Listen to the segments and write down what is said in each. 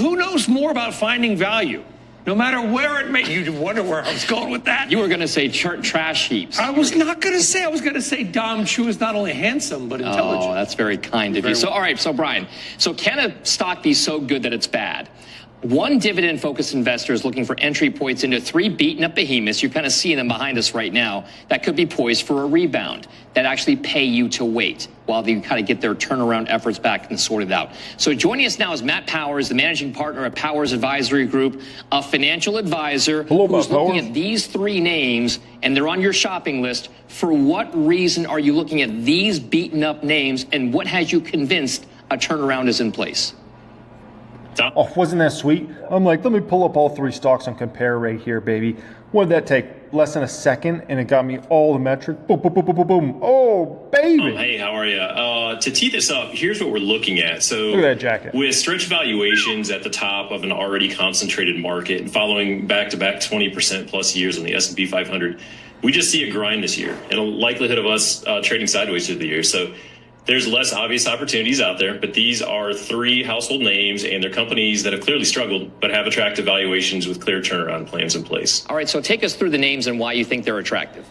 Who knows more about finding value? No matter where it may, you wonder where I was going with that. You were going to say trash heaps. I was not going to say. I was going to say Dom Chu is not only handsome but intelligent. Oh, that's very kind of you. So, all right. So, Brian, so can a stock be so good that it's bad? One dividend-focused investor is looking for entry points into 3 beaten-up behemoths. You're kind of seeing them behind us right now that could be poised for a rebound that actually pay you to wait while they kind of get their turnaround efforts back and sorted out. So joining us now is Matt Powers, the managing partner at Powers Advisory Group, a financial advisor who's looking at these 3 names, and they're on your shopping list. For what reason are you looking at these beaten-up names, and what has you convinced a turnaround is in place? Oh, wasn't that sweet? I'm like, let me pull up all 3 stocks and compare right here, baby. What did that take? Less than a second, and it got me all the metrics. Boom, boom, boom, boom, boom, boom. Oh, baby. Hey, how are you? To tee this up, here's what we're looking at. So look at that jacket. With stretch valuations at the top of an already concentrated market and following back-to-back 20% plus years on the S&P 500, we just see a grind this year and a likelihood of us trading sideways through the year. So there's less obvious opportunities out there, but these are 3 household names, and they're companies that have clearly struggled but have attractive valuations with clear turnaround plans in place. All right, so take us through the names and why you think they're attractive.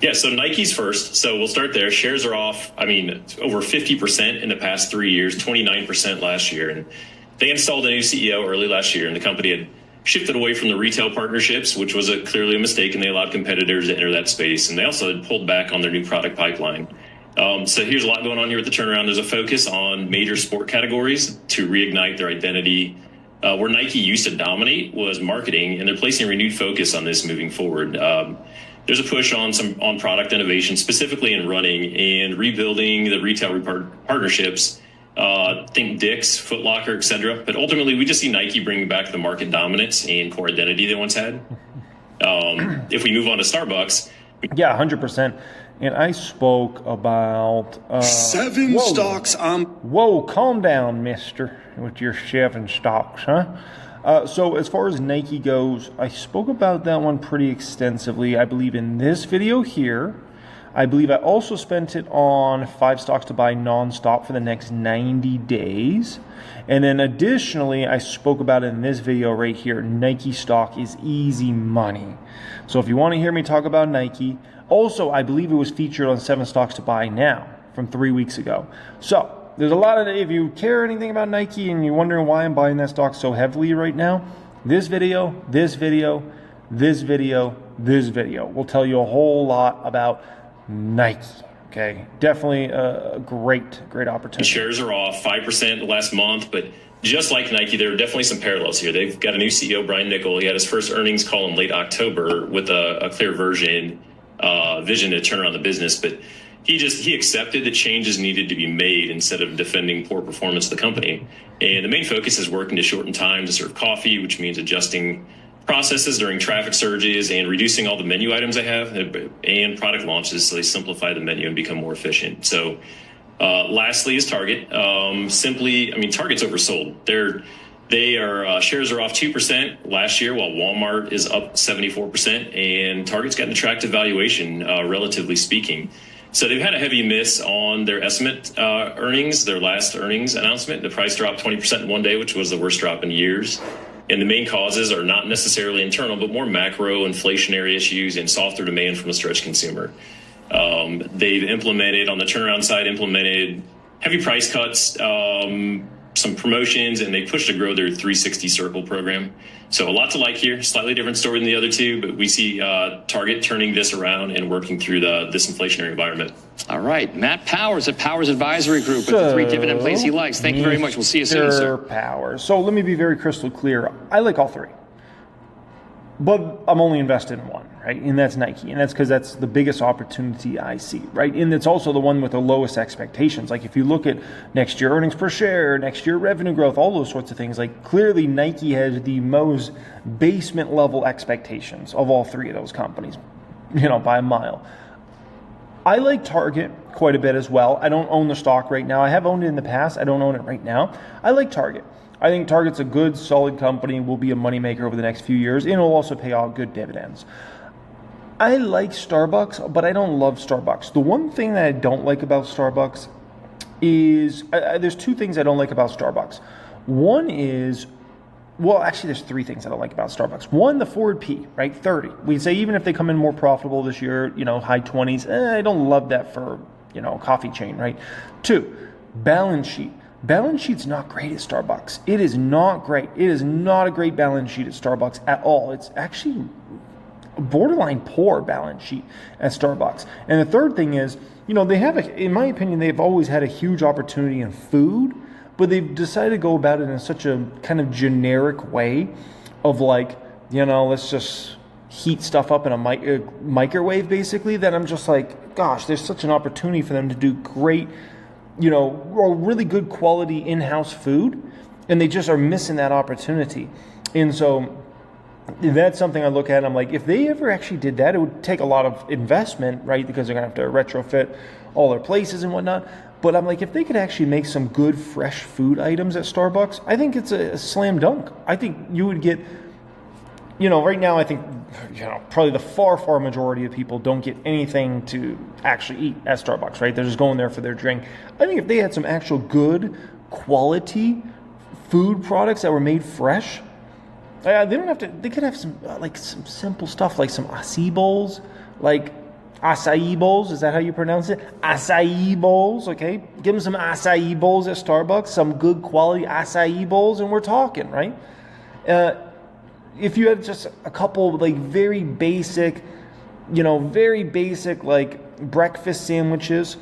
Yeah, so Nike's first. So we'll start there. Shares are off, over 50% in the past 3 years, 29% last year. And they installed a new CEO early last year, and the company had shifted away from the retail partnerships, which was clearly a mistake, and they allowed competitors to enter that space. And they also had pulled back on their new product pipeline. So here's a lot going on here with the turnaround. There's a focus on major sport categories to reignite their identity. Where Nike used to dominate was marketing, and they're placing a renewed focus on this moving forward. There's a push on product innovation, specifically in running and rebuilding the retail partnerships. Think Dick's, Foot Locker, etc. But ultimately, we just see Nike bringing back the market dominance and core identity they once had. If we move on to Starbucks. Yeah, 100%. And I spoke about 7 stocks. Whoa, calm down, mister, with your 7 stocks, huh? So as far as Nike goes, I spoke about that one pretty extensively, I believe, in this video here. I believe I also spent it on 5 stocks to buy nonstop for the next 90 days. And then additionally, I spoke about it in this video right here. Nike stock is easy money. So if you want to hear me talk about Nike, also, I believe it was featured on 7 stocks to buy now from 3 weeks ago. So there's a lot of, if you care anything about Nike and you're wondering why I'm buying that stock so heavily right now, this video will tell you a whole lot about Nike. Okay, definitely a great opportunity. Shares are off 5% the last month, but just like Nike, there are definitely some parallels here. They've got a new CEO, Brian Niccol. He had his first earnings call in late October with a clear vision to turn around the business, but he accepted that changes needed to be made instead of defending poor performance of the company. And the main focus is working to shorten time to serve coffee, which means adjusting processes during traffic surges and reducing all the menu items they have and product launches so they simplify the menu and become more efficient. So lastly is Target. Target's oversold. Shares are off 2% last year, while Walmart is up 74%, and Target's got an attractive valuation, relatively speaking. So they've had a heavy miss on their estimate earnings, their last earnings announcement. The price dropped 20% in one day, which was the worst drop in years. And the main causes are not necessarily internal, but more macro inflationary issues and softer demand from a stretched consumer. They've implemented, on the turnaround side, heavy price cuts, some promotions, and they push to grow their 360 Circle program. So a lot to like here. Slightly different story than the other two, but we see Target turning this around and working through this inflationary environment. All right. Matt Powers at Powers Advisory Group with the 3 dividend plays he likes. Thank you very much. We'll see you soon, sir. Powers. So let me be very crystal clear. I like all 3. But I'm only invested in one, right? And that's Nike. And that's because that's the biggest opportunity I see, right? And it's also the one with the lowest expectations. Like if you look at next year earnings per share, next year revenue growth, all those sorts of things, like clearly Nike has the most basement level expectations of all 3 of those companies, by a mile. I like Target quite a bit as well. I don't own the stock right now. I have owned it in the past. I don't own it right now. I like Target. I think Target's a good, solid company, will be a moneymaker over the next few years, and it'll also pay out good dividends. I like Starbucks, but I don't love Starbucks. The one thing that I don't like about Starbucks is, there's 2 things I don't like about Starbucks. One is, well, actually, there's three things I don't like about Starbucks. One, the forward P, right? 30. We'd say even if they come in more profitable this year, high 20s, I don't love that for, a coffee chain, right? Two, balance sheet. Balance sheet's not great at Starbucks. It is not great. It is not a great balance sheet at Starbucks at all. It's actually a borderline poor balance sheet at Starbucks. And the third thing is, they have, in my opinion, they've always had a huge opportunity in food, but they've decided to go about it in such a kind of generic way of like, let's just heat stuff up in a microwave, basically, that I'm just like, gosh, there's such an opportunity for them to do great, really good quality in-house food, and they just are missing that opportunity. And so that's something I look at and I'm like, if they ever actually did that, it would take a lot of investment, right? Because they're going to have to retrofit all their places and whatnot. But I'm like, if they could actually make some good fresh food items at Starbucks, I think it's a slam dunk. I think you would get, right now I think, probably the far majority of people don't get anything to actually eat at Starbucks, right? They're just going there for their drink. I think if they had some actual good quality food products that were made fresh, they don't have to. They could have some some simple stuff like some acai bowls, like acai bowls. Is that how you pronounce it? Acai bowls. Okay, give them some acai bowls at Starbucks. Some good quality acai bowls, and we're talking, right? If you had just a couple very basic breakfast sandwiches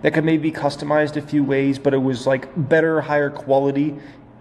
that could maybe be customized a few ways, but it was better, higher quality,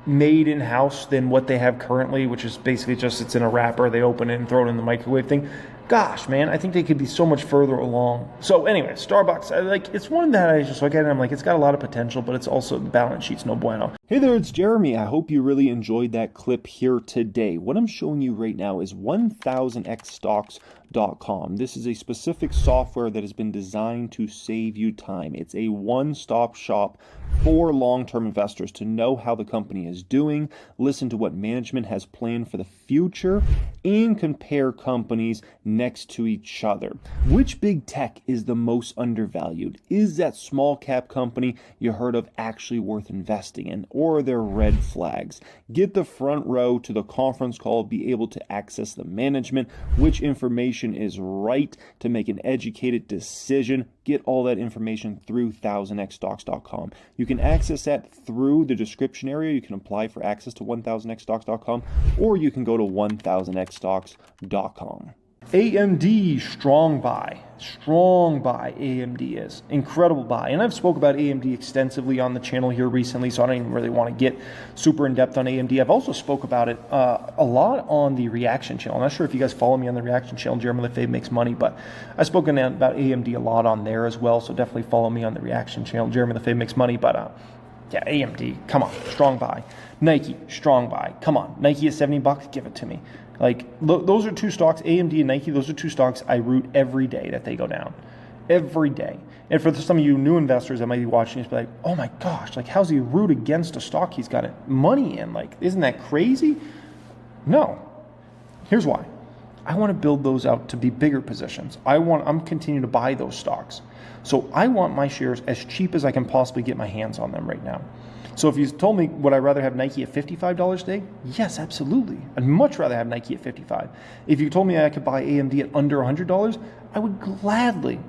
made in-house than what they have currently, which is basically just it's in a wrapper, they open it and throw it in the microwave thing. Gosh, man, I think they could be so much further along. So anyway, Starbucks, it's one that I just look at and I'm like, it's got a lot of potential, but it's also, the balance sheet's no bueno. Hey there, it's Jeremy. I hope you really enjoyed that clip here today. What I'm showing you right now is 1000xstocks.com. This is a specific software that has been designed to save you time. It's a one-stop shop for long-term investors to know how the company is doing, listen to what management has planned for the future, and compare companies next to each other. Which big tech is the most undervalued? Is that small cap company you heard of actually worth investing in? Or are there red flags? Get the front row to the conference call, be able to access the management, which information is right to make an educated decision. Get all that information through 1000xstocks.com. You can access that through the description area. You can apply for access to 1000xstocks.com, or you can go to 1000xstocks.com. AMD, strong buy. Strong buy, AMD is. Incredible buy. And I've spoke about AMD extensively on the channel here recently, so I don't even really want to get super in-depth on AMD. I've also spoke about it a lot on the Reaction channel. I'm not sure if you guys follow me on the Reaction channel. Jeremy Lefebvre Makes Money, but I've spoken about AMD a lot on there as well, so definitely follow me on the Reaction channel. Jeremy Lefebvre Makes Money, but yeah, AMD, come on, strong buy. Nike, strong buy. Come on, Nike is $70, give it to me. Those are two stocks, AMD and Nike, those are two stocks I root every day that they go down. Every day. And for some of you new investors that might be watching this, be like, oh my gosh, how's he root against a stock he's got money in? Isn't that crazy? No. Here's why. I want to build those out to be bigger positions. I'm continuing to buy those stocks. So I want my shares as cheap as I can possibly get my hands on them right now. So if you told me, would I rather have Nike at $55 today? Yes, absolutely. I'd much rather have Nike at $55. If you told me I could buy AMD at under $100, I would gladly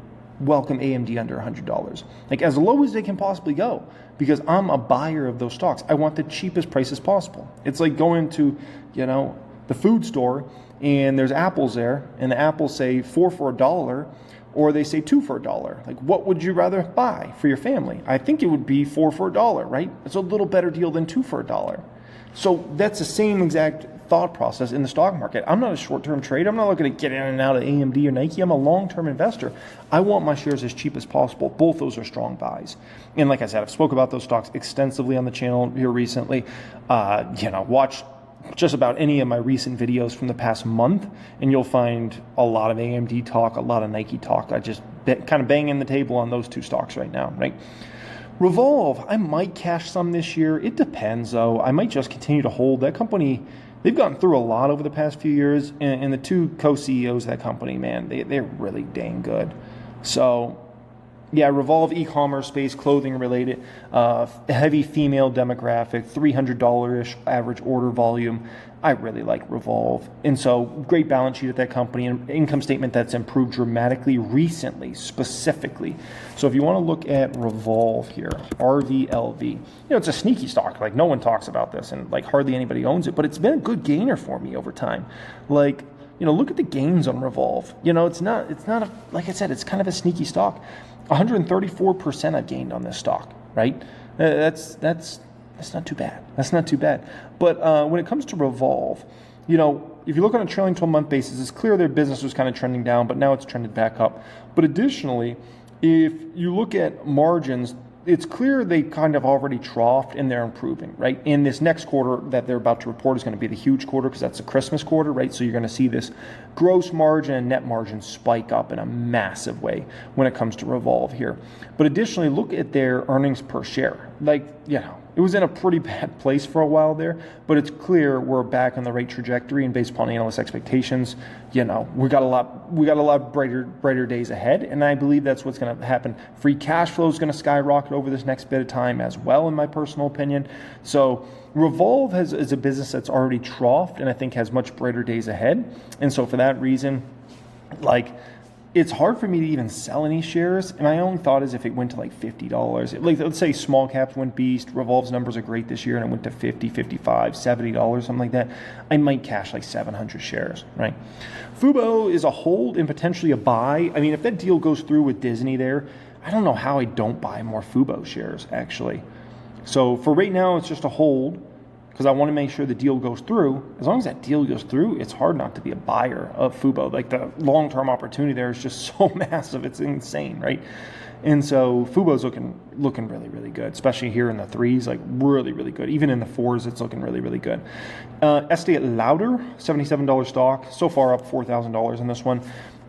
welcome AMD under $100. As low as they can possibly go, because I'm a buyer of those stocks. I want the cheapest prices possible. It's like going to, the food store and there's apples there and the apples say 4 for $1, or they say 2 for $1. What would you rather buy for your family? I think it would be 4 for $1, right? It's a little better deal than 2 for $1. So that's the same exact thought process in the stock market. I'm not a short-term trader. I'm not looking to get in and out of AMD or Nike. I'm a long-term investor. I want my shares as cheap as possible. Both those are strong buys. And like I said, I've spoke about those stocks extensively on the channel here recently. Watch just about any of my recent videos from the past month, and you'll find a lot of AMD talk, a lot of Nike talk. I just kind of banging the table on those two stocks right now, right? Revolve, I might cash some this year. It depends, though. I might just continue to hold. That company, they've gone through a lot over the past few years, and the two co-CEOs of that company, man, they're really dang good. So Yeah, Revolve e-commerce space, clothing related, heavy female demographic, $300-ish average order volume. I really like Revolve. And so great balance sheet at that company, and income statement that's improved dramatically recently, specifically. So if you want to look at Revolve here, RVLV, it's a sneaky stock. Like, no one talks about this, and like hardly anybody owns it, but it's been a good gainer for me over time. Like, look at the gains on Revolve. It's not like I said, it's kind of a sneaky stock. 134% I've gained on this stock, right? That's not too bad. That's not too bad. But when it comes to Revolve, if you look on a trailing 12-month basis, it's clear their business was kind of trending down, but now it's trended back up. But additionally, if you look at margins, it's clear they kind of already troughed and they're improving, right? In this next quarter that they're about to report is going to be the huge quarter because that's the Christmas quarter, right? So you're going to see this gross margin and net margin spike up in a massive way when it comes to Revolve here. But additionally, look at their earnings per share. It was in a pretty bad place for a while there, but it's clear we're back on the right trajectory, and based upon analyst expectations, we got a lot brighter days ahead, and I believe that's what's going to happen. Free cash flow is going to skyrocket over this next bit of time as well, in my personal opinion. So Revolve is a business that's already troughed, and I think has much brighter days ahead. And so for that reason, it's hard for me to even sell any shares. And my only thought is if it went to like $50, let's say small caps went beast, Revolve's numbers are great this year, and it went to $50, $55, $70, something like that, I might cash like 700 shares, right? Fubo is a hold and potentially a buy. I mean, if that deal goes through with Disney there, I don't know how I don't buy more Fubo shares, actually. So for right now, it's just a hold, because I want to make sure the deal goes through. As long as that deal goes through, it's hard not to be a buyer of Fubo. Like, the long-term opportunity there is just so massive. It's insane, right? And so Fubo's looking really, really good, especially here in the threes, like really, really good. Even in the fours, it's looking really, really good. Estee Lauder, $77 stock, so far up $4,000 in this one.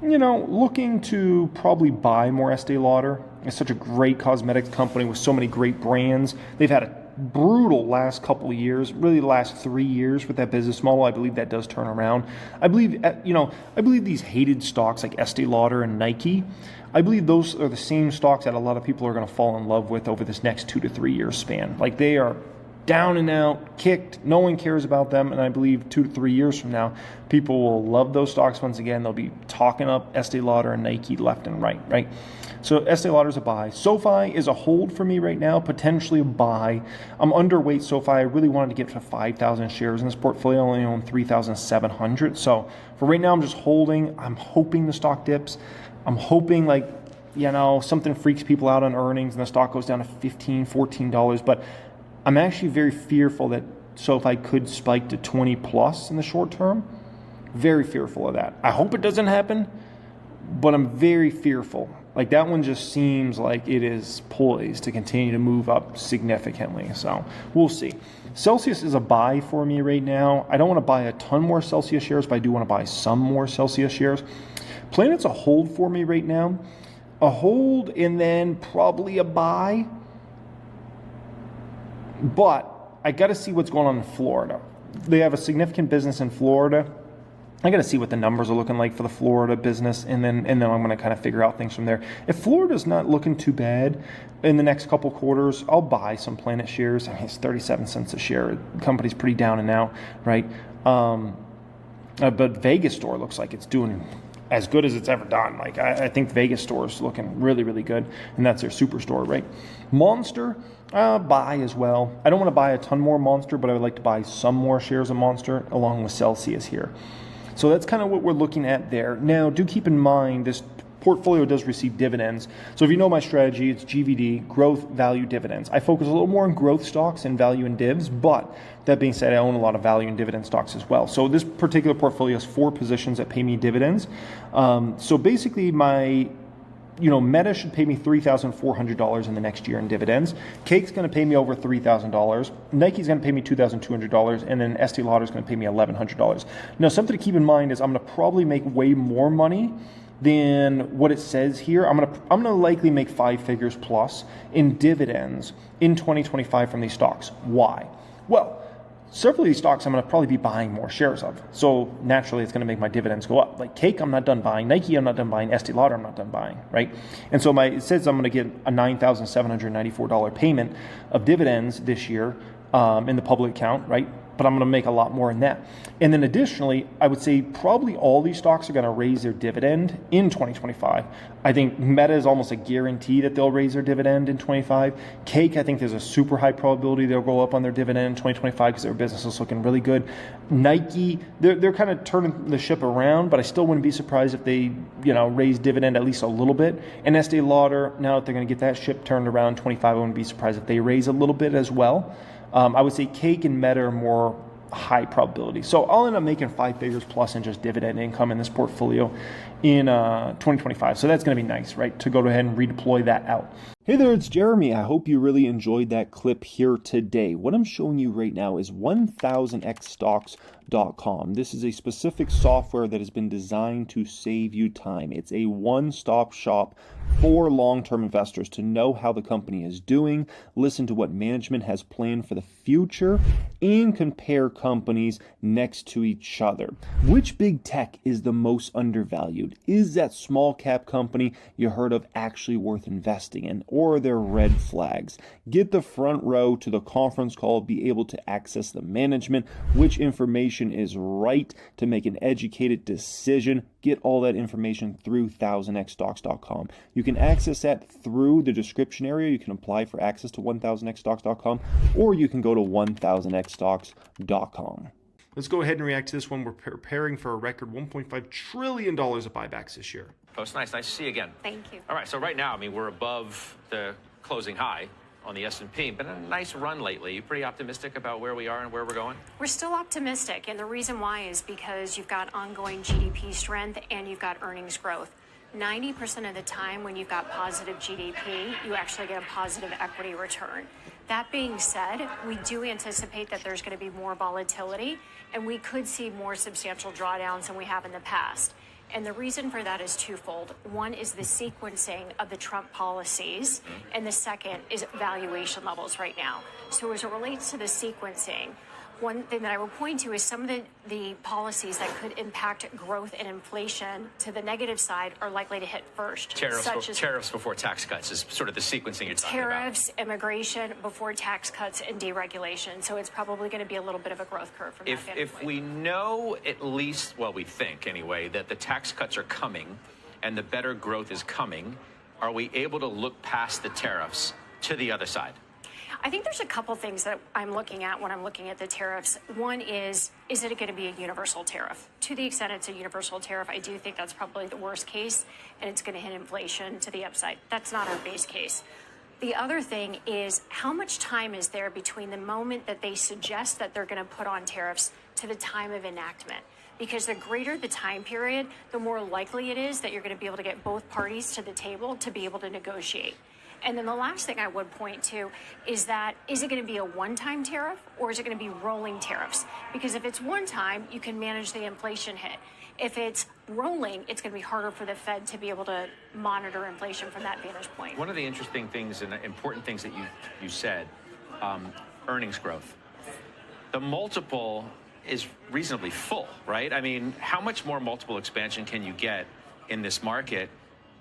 Looking to probably buy more Estee Lauder. It's such a great cosmetics company with so many great brands. They've had a brutal last couple of years, really the last 3 years with that business model. I believe that does turn around. I believe these hated stocks like Estee Lauder and Nike, I believe those are the same stocks that a lot of people are going to fall in love with over this next 2 to 3 year span. Like, they are down and out, kicked. No one cares about them. And I believe 2 to 3 years from now, people will love those stocks once again. They'll be talking up Estee Lauder and Nike left and right? So Estee Lauder's a buy. SoFi is a hold for me right now, potentially a buy. I'm underweight SoFi. I really wanted to get to 5,000 shares in this portfolio. I only own 3,700. So for right now, I'm just holding. I'm hoping the stock dips. I'm hoping something freaks people out on earnings and the stock goes down to $15, $14. But I'm actually very fearful that SoFi could spike to 20 plus in the short term. Very fearful of that. I hope it doesn't happen, but I'm very fearful. Like, that one just seems like it is poised to continue to move up significantly. So we'll see. Celsius is a buy for me right now. I don't want to buy a ton more Celsius shares, but I do want to buy some more Celsius shares. Planet's a hold for me right now. A hold and then probably a buy. But I got to see what's going on in Florida. They have a significant business in Florida. I got to see what the numbers are looking like for the Florida business, and then I'm going to kind of figure out things from there. If Florida's not looking too bad in the next couple quarters, I'll buy some Planet shares. I mean, it's 37 cents a share. The company's pretty down and out, right? But Vegas Store looks like it's doing as good as it's ever done. Like, I think Vegas Store is looking really, really good, and that's their superstore, right? Monster, buy as well. I don't want to buy a ton more Monster, but I would like to buy some more shares of Monster along with Celsius here. So that's kind of what we're looking at there. Now, do keep in mind this portfolio does receive dividends. So if you know my strategy, it's GVD, growth, value, dividends. I focus a little more on growth stocks and value and divs, but that being said, I own a lot of value and dividend stocks as well. So this particular portfolio has 4 positions that pay me dividends. So basically my Meta should pay me $3,400 in the next year in dividends. Cake's going to pay me over $3,000. Nike's going to pay me $2,200, and then Estee Lauder's going to pay me $1,100. Now, something to keep in mind is I'm going to probably make way more money than what it says here. I'm gonna likely make 5 figures plus in dividends in 2025 from these stocks. Why? Well, several of these stocks I'm going to probably be buying more shares of. So naturally, it's going to make my dividends go up. Like Cake, I'm not done buying. Nike, I'm not done buying. Estee Lauder, I'm not done buying, right? And so it says I'm going to get a $9,794 payment of dividends this year in the public account, right? But I'm going to make a lot more in that. And then additionally, I would say probably all these stocks are going to raise their dividend in 2025. I think Meta is almost a guarantee that they'll raise their dividend in 25. Cake, I think there's a super high probability they'll go up on their dividend in 2025 because their business is looking really good. Nike, they're kind of turning the ship around, but I still wouldn't be surprised if they, raise dividend at least a little bit. And Estee Lauder, now that they're going to get that ship turned around in 25, I wouldn't be surprised if they raise a little bit as well. I would say Cake and Meta are more high probability. So I'll end up making 5 figures plus in just dividend income in this portfolio in 2025. So that's going to be nice, right? To go ahead and redeploy that out. Hey there, it's Jeremy. I hope you really enjoyed that clip here today. What I'm showing you right now is 1000xstocks.com. This is a specific software that has been designed to save you time. It's a one-stop shop for long-term investors to know how the company is doing, listen to what management has planned for the future, and compare companies next to each other. Which big tech is the most undervalued? Is that small cap company you heard of actually worth investing in? Or are there red flags? Get the front row to the conference call, be able to access the management, which information is right to make an educated decision. Get all that information through 1000xstocks.com. You can access that through the description area. You can apply for access to 1000xstocks.com, or you can go to 1000xstocks.com. Let's go ahead and react to this one. We're preparing for a record $1.5 trillion of buybacks this year. Oh, it's nice to see you again. Thank you. All right, so right now, we're above the closing high on the S&P. Been a nice run lately. You pretty optimistic about where we are and where we're going? We're still optimistic, and the reason why is because you've got ongoing GDP strength and you've got earnings growth. 90% of the time when you've got positive GDP, you actually get a positive equity return. That being said, we do anticipate that there's going to be more volatility, and we could see more substantial drawdowns than we have in the past. And the reason for that is twofold. One is the sequencing of the Trump policies, and the second is valuation levels right now. So as it relates to the sequencing, one thing that I will point to is some of the policies that could impact growth and inflation to the negative side are likely to hit first. Tariffs before tax cuts is sort of the sequencing you're talking about. Tariffs, immigration before tax cuts, and deregulation. So it's probably going to be a little bit of a growth curve from that standpoint. If we know at least, well, we think anyway, that the tax cuts are coming and the better growth is coming, are we able to look past the tariffs to the other side? I think there's a couple things that I'm looking at when I'm looking at the tariffs. One is it going to be a universal tariff? To the extent it's a universal tariff, I do think that's probably the worst case, and it's going to hit inflation to the upside. That's not our base case. The other thing is how much time is there between the moment that they suggest that they're going to put on tariffs to the time of enactment? Because the greater the time period, the more likely it is that you're going to be able to get both parties to the table to be able to negotiate. And then the last thing I would point to is that, is it going to be a one-time tariff or is it going to be rolling tariffs? Because if it's one time, you can manage the inflation hit. If it's rolling, it's going to be harder for the Fed to be able to monitor inflation from that vantage point. One of the interesting things and important things that you said, earnings growth. The multiple is reasonably full, right? I mean, how much more multiple expansion can you get in this market?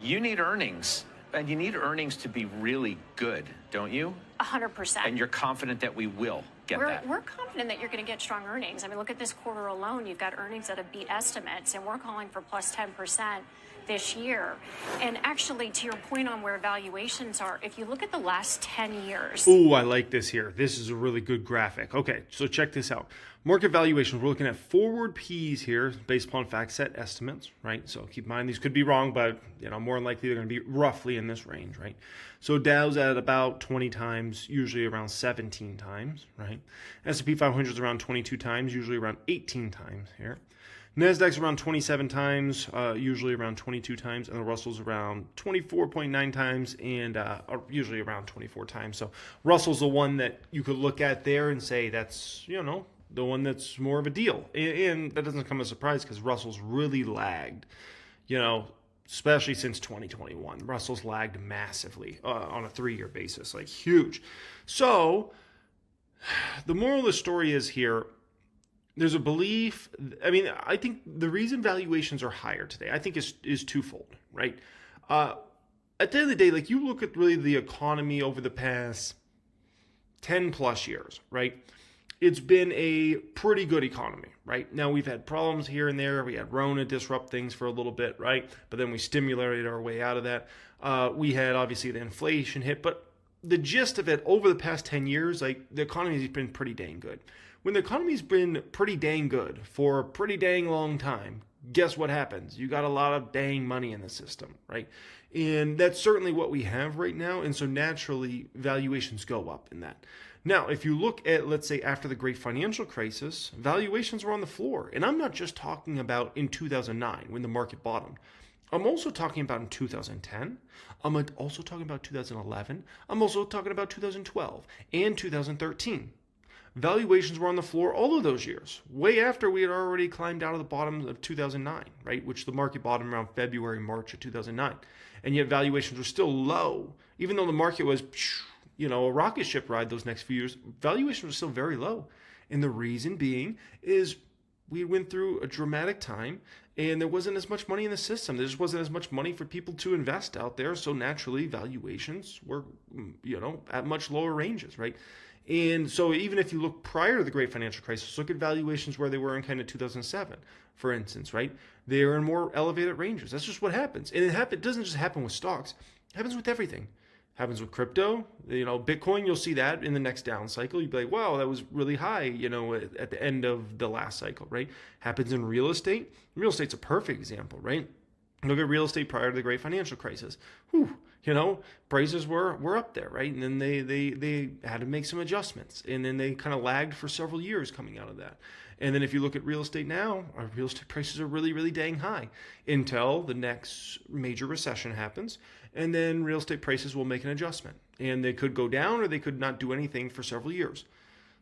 You need earnings. And you need earnings to be really good, don't you? 100%. And you're confident that we will get that? We're confident that you're going to get strong earnings. I mean, look at this quarter alone. You've got earnings that have beat estimates, and we're calling for plus 10% this year. And actually, to your point on where valuations are, if you look at the last 10 years. Ooh, I like this here. This is a really good graphic. Okay, so check this out. Market valuation, we're looking at forward P's here based upon fact set estimates, right? So keep in mind these could be wrong, but more than likely they're going to be roughly in this range, right? So Dow's at about 20 times, usually around 17 times, right? S&P 500 is around 22 times, usually around 18 times here. NASDAQ's around 27 times, usually around 22 times, and the Russell's around 24.9 times and usually around 24 times. So Russell's the one that you could look at there and say that's, the one that's more of a deal. And that doesn't come as a surprise because Russell's really lagged, especially since 2021. Russell's lagged massively on a 3-year basis, like huge. So the moral of the story is here, there's a belief. I mean, I think the reason valuations are higher today, I think is twofold, right? At the end of the day, like you look at really the economy over the past 10 plus years, right? It's been a pretty good economy, right? Now we've had problems here and there. We had Rona disrupt things for a little bit, right? But then we stimulated our way out of that. We had obviously the inflation hit, but the gist of it over the past 10 years, like the economy has been pretty dang good. When the economy's been pretty dang good for a pretty dang long time, guess what happens? You got a lot of dang money in the system, right? And that's certainly what we have right now. And so naturally, valuations go up in that. Now, if you look at, let's say, after the great financial crisis, valuations were on the floor. And I'm not just talking about in 2009 when the market bottomed. I'm also talking about in 2010. I'm also talking about 2011. I'm also talking about 2012 and 2013. Valuations were on the floor all of those years, way after we had already climbed out of the bottom of 2009, right? Which the market bottomed around February, March of 2009. And yet valuations were still low, even though the market was, a rocket ship ride those next few years, valuations were still very low. And the reason being is we went through a dramatic time and there wasn't as much money in the system. There just wasn't as much money for people to invest out there. So naturally, valuations were, at much lower ranges, right? And so even if you look prior to the great financial crisis, look at valuations where they were in kind of 2007, for instance, right? They are in more elevated ranges. That's just what happens. And it doesn't just happen with stocks. It happens with everything. It happens with crypto. Bitcoin, you'll see that in the next down cycle. You'd be like, wow, that was really high, at the end of the last cycle, right? Happens in real estate. Real estate's a perfect example, right? Look at real estate prior to the great financial crisis. Prices were up there, right? And then they had to make some adjustments. And then they kind of lagged for several years coming out of that. And then if you look at real estate now, our real estate prices are really, really dang high until the next major recession happens. And then real estate prices will make an adjustment. And they could go down or they could not do anything for several years.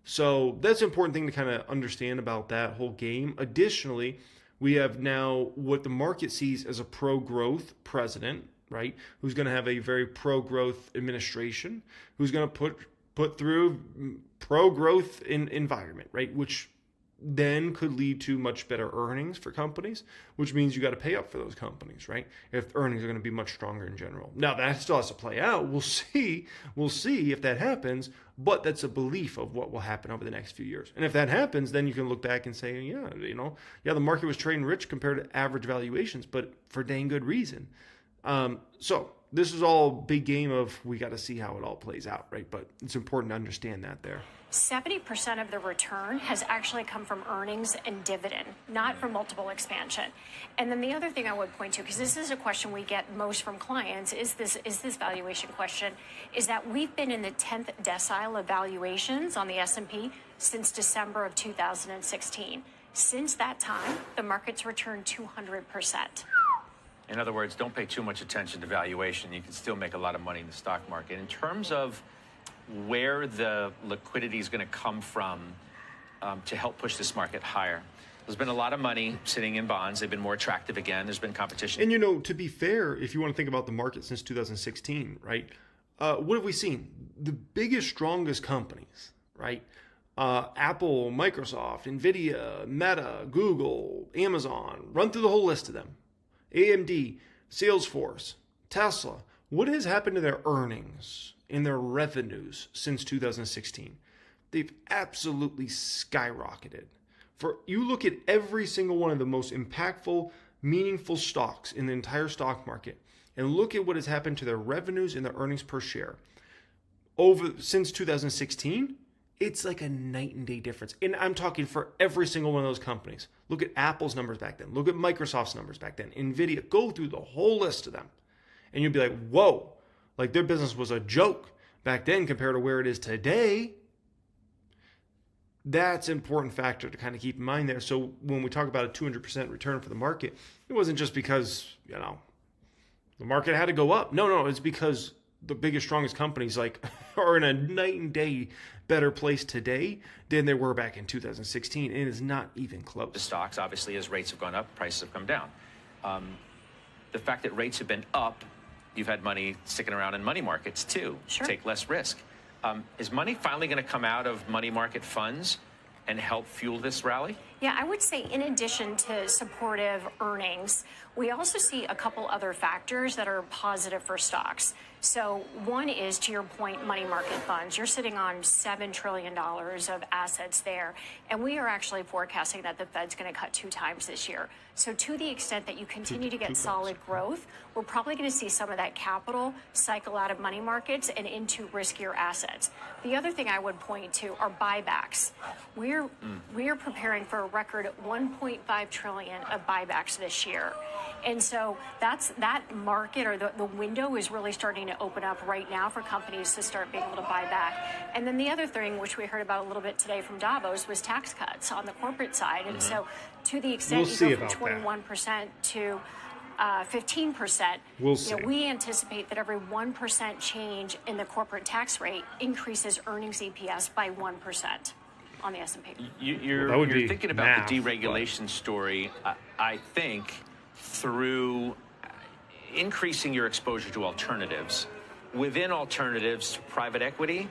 So that's an important thing to kind of understand about that whole game. Additionally, we have now what the market sees as a pro-growth president, right? Who's going to have a very pro-growth administration, who's going to put through pro-growth environment, right? Which then could lead to much better earnings for companies, which means you got to pay up for those companies, right? If earnings are going to be much stronger in general. Now that still has to play out. We'll see if that happens, but that's a belief of what will happen over the next few years. And if that happens, then you can look back and say, the market was trading rich compared to average valuations, but for dang good reason. So this is all big game of we got to see how it all plays out, right? But it's important to understand that there. 70% of the return has actually come from earnings and dividend, not from multiple expansion. And then the other thing I would point to, because this is a question we get most from clients, is this valuation question, is that we've been in the 10th decile of valuations on the S&P since December of 2016. Since that time, the market's returned 200%. In other words, don't pay too much attention to valuation. You can still make a lot of money in the stock market. In terms of where the liquidity is going to come from to help push this market higher, there's been a lot of money sitting in bonds. They've been more attractive again. There's been competition. And, to be fair, if you want to think about the market since 2016, right, what have we seen? The biggest, strongest companies, right? Apple, Microsoft, Nvidia, Meta, Google, Amazon, run through the whole list of them. AMD, Salesforce, Tesla. What has happened to their earnings and their revenues since 2016? They've absolutely skyrocketed. For you look at every single one of the most impactful, meaningful stocks in the entire stock market and look at what has happened to their revenues and their earnings per share since 2016. It's like a night and day difference. And I'm talking for every single one of those companies. Look at Apple's numbers back then. Look at Microsoft's numbers back then. Nvidia. Go through the whole list of them. And you'll be like, whoa, like their business was a joke back then compared to where it is today. That's an important factor to kind of keep in mind there. So when we talk about a 200% return for the market, it wasn't just because, the market had to go up. No, it's because the biggest, strongest companies are in a night and day better place today than they were back in 2016. And it's not even close. The stocks, obviously, as rates have gone up, prices have come down. The fact that rates have been up, you've had money sticking around in money markets too. Sure. Take less risk. Is money finally going to come out of money market funds and help fuel this rally? Yeah, I would say in addition to supportive earnings, we also see a couple other factors that are positive for stocks. So one is, to your point, money market funds. You're sitting on $7 trillion of assets there, and we are actually forecasting that the Fed's going to cut 2 times this year. So to the extent that you continue to get solid growth, we're probably going to see some of that capital cycle out of money markets and into riskier assets. The other thing I would point to are buybacks. We're preparing for a record 1.5 trillion of buybacks this year. And so that market, or the window, is really starting to open up right now for companies to start being able to buy back. And then the other thing, which we heard about a little bit today from Davos, was tax cuts on the corporate side. And so to the extent you go from 21% to 15%, we anticipate that every 1% change in the corporate tax rate increases earnings EPS by 1% on the S&P. You're thinking about the deregulation story, I think, through increasing your exposure to alternatives. Within alternatives, private equity,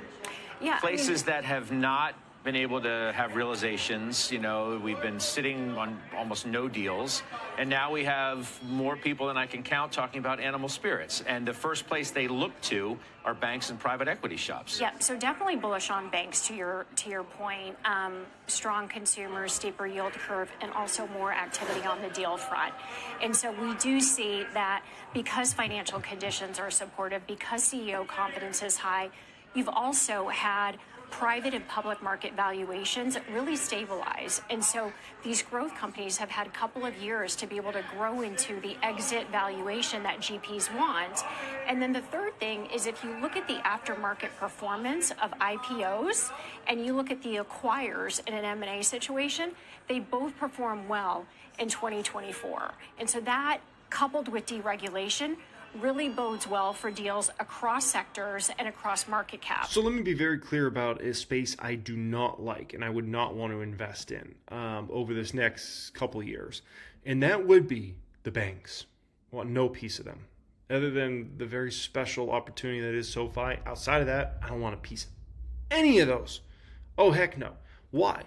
places that have not been able to have realizations. We've been sitting on almost no deals, and now we have more people than I can count talking about animal spirits. And the first place they look to are banks and private equity shops. Yeah, so definitely bullish on banks, to your point. Strong consumers, steeper yield curve, and also more activity on the deal front. And so we do see that because financial conditions are supportive, because CEO confidence is high, you've also had private and public market valuations really stabilize. And so these growth companies have had a couple of years to be able to grow into the exit valuation that GPs want. And then the third thing is, if you look at the aftermarket performance of IPOs and you look at the acquirers in an M&A situation, they both perform well in 2024. And so that, coupled with deregulation, really bodes well for deals across sectors and across market cap. So let me be very clear about a space I do not like and I would not want to invest in over this next couple of years. And that would be the banks. I want no piece of them. Other than the very special opportunity that is SoFi, outside of that, I don't want a piece of any of those. Oh, heck no. Why?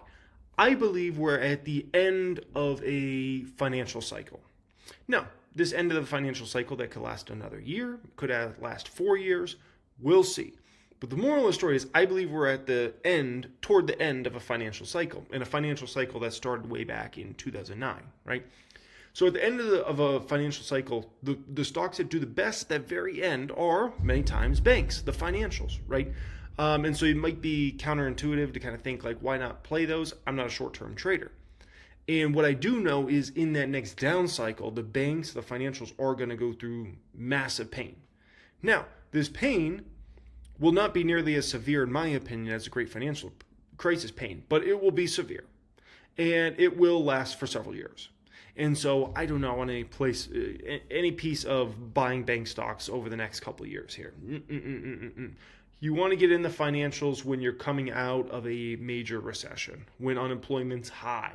I believe we're at the end of a financial cycle. Now, this end of the financial cycle that could last another year, could last 4 years, we'll see. But the moral of the story is, I believe we're at the end, toward the end of a financial cycle, and a financial cycle that started way back in 2009, right? So at the end of a financial cycle, the stocks that do the best at that very end are many times banks, the financials, right? And so it might be counterintuitive to kind of think like, why not play those? I'm not a short-term trader. And what I do know is, in that next down cycle, the banks, the financials are going to go through massive pain. Now, this pain will not be nearly as severe, in my opinion, as a great financial crisis pain, but it will be severe. And it will last for several years. And so I do not want any piece of buying bank stocks over the next couple of years here. You want to get in the financials when you're coming out of a major recession, when unemployment's high.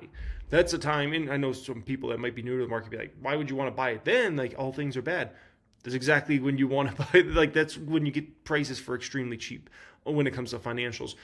That's a time, and I know some people that might be new to the market be like, why would you want to buy it then? Like, all things are bad. That's exactly when you want to buy it. Like, that's when you get prices for extremely cheap when it comes to financials.